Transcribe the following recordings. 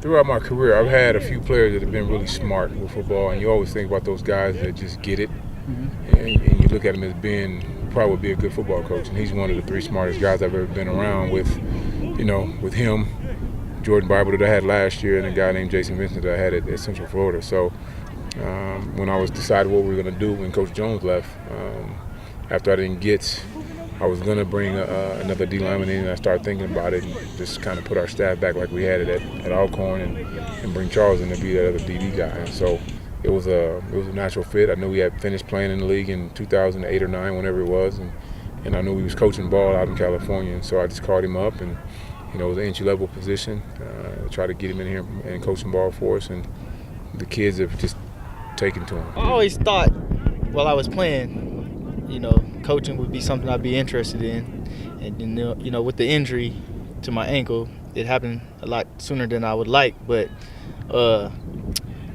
Throughout my career, I've had a few players that have been really smart with football, and you always think about those guys that just get it, and you look at him as being probably would be a good football coach, and he's one of the 3 smartest guys I've ever been around with. With him, Jordan Bible that I had last year, and a guy named Jason Vincent that I had at Central Florida. So when I was deciding what we were going to do when Coach Jones left, after I didn't get, I was going to bring another D lineman in, and I started thinking about it and just kind of put our staff back like we had it at Alcorn and bring Charles in to be that other DD guy. And so it was a natural fit. I knew he had finished playing in the league in 2008 or 9, whenever it was, and I knew he was coaching ball out in California. And so I just called him up, and it was an entry-level position. Try to get him in here and coaching ball for us, and the kids have just taken to him. I always thought while I was playing, coaching would be something I'd be interested in. And, with the injury to my ankle, it happened a lot sooner than I would like. But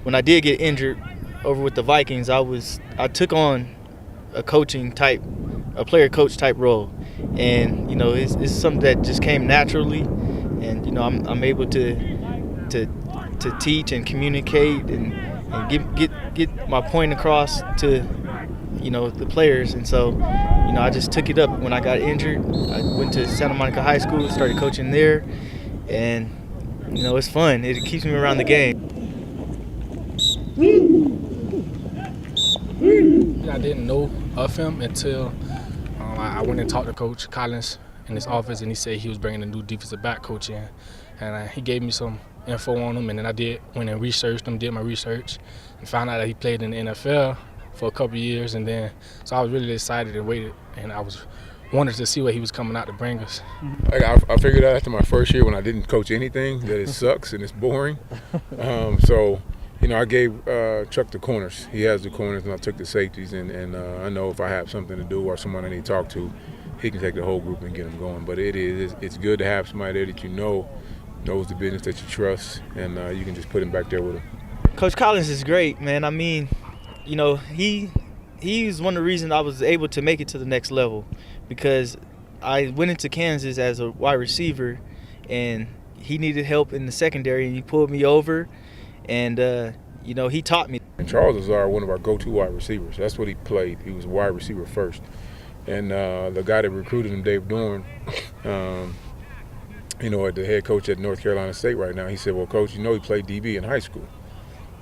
when I did get injured over with the Vikings, I took on a player coach type role. And, it's something that just came naturally. And, I'm able to teach and communicate and get my point across to the players. And so I just took it up when I got injured. I went to Santa Monica High School, started coaching there, and it's fun. It keeps me around the game. I didn't know of him until I went and talked to Coach Collins in his office, and he said he was bringing a new defensive back coach in, and he gave me some info on him, and then I went and researched him, did my research, and found out that he played in the NFL for a couple of years, and then so I was really excited and waited, and I wanted to see what he was coming out to bring us. I figured out after my first year when I didn't coach anything that it sucks and it's boring. So I gave Chuck the corners. He has the corners, and I took the safeties, and I know if I have something to do or someone I need to talk to, he can take the whole group and get them going. But it's good to have somebody there that knows the business, that you trust, and you can just put him back there with him. Coach Collins is great, man. I mean, he's one of the reasons I was able to make it to the next level, because I went into Kansas as a wide receiver, and he needed help in the secondary, and he pulled me over, and he taught me. And Charles is one of our go-to wide receivers. That's what he played. He was wide receiver first, and the guy that recruited him, Dave Dorn, the head coach at North Carolina State right now, he said, "Well, Coach, he played DB in high school."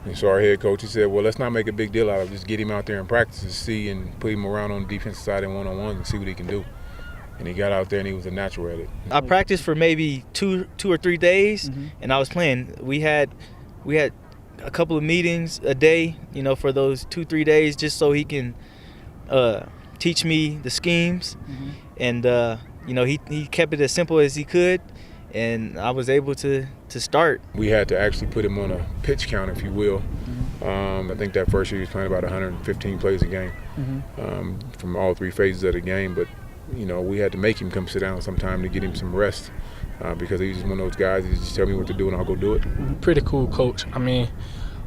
And so our head coach, he said, "Well, let's not make a big deal out of it. Just get him out there and practice and see, and put him around on the defensive side in one-on-ones and see what he can do." And he got out there, and he was a natural at it. I practiced for maybe two or 3 days, and I was playing. We had a couple of meetings a day, for those 2-3 days, just so he can teach me the schemes. And he kept it as simple as he could, and I was able to start. We had to actually put him on a pitch count, if you will. I think that first year he was playing about 115 plays a game from all 3 phases of the game. But we had to make him come sit down sometime to get him some rest, because he's just one of those guys. He just tell me what to do and I'll go do it. Pretty cool coach. I mean,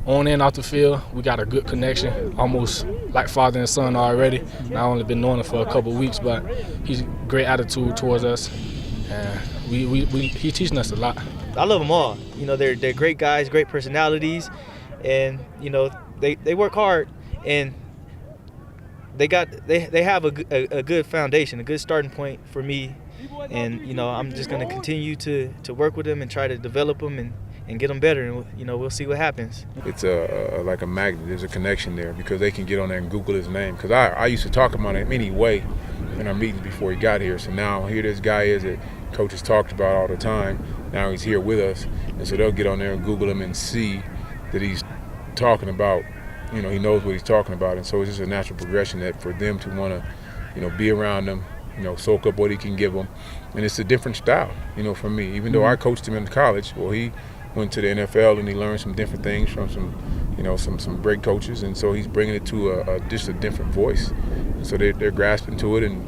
on and off the field, we got a good connection, almost like father and son already. I only been knowing him for a couple of weeks, but he's a great attitude towards us, and he's teaching us a lot. I love them all. They're great guys, great personalities, and they work hard, and they have a good foundation, a good starting point for me, and I'm just going to continue to work with them and try to develop them and get them better, and we'll see what happens. It's like a magnet. There's a connection there, because they can get on there and Google his name. Because I used to talk about him anyway in our meetings before he got here. So now here this guy is that coaches talked about all the time. Now he's here with us, and so they'll get on there and Google him and see that he's talking about. He knows what he's talking about, and so it's just a natural progression that for them to want to, be around him, soak up what he can give them, and it's a different style, for me. Even though I coached him in college, well, he went to the NFL and he learned some different things from some great coaches, and so he's bringing it to just a different voice. And so they're grasping to it, and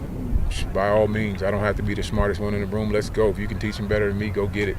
by all means, I don't have to be the smartest one in the room. Let's go. If you can teach him better than me, go get it.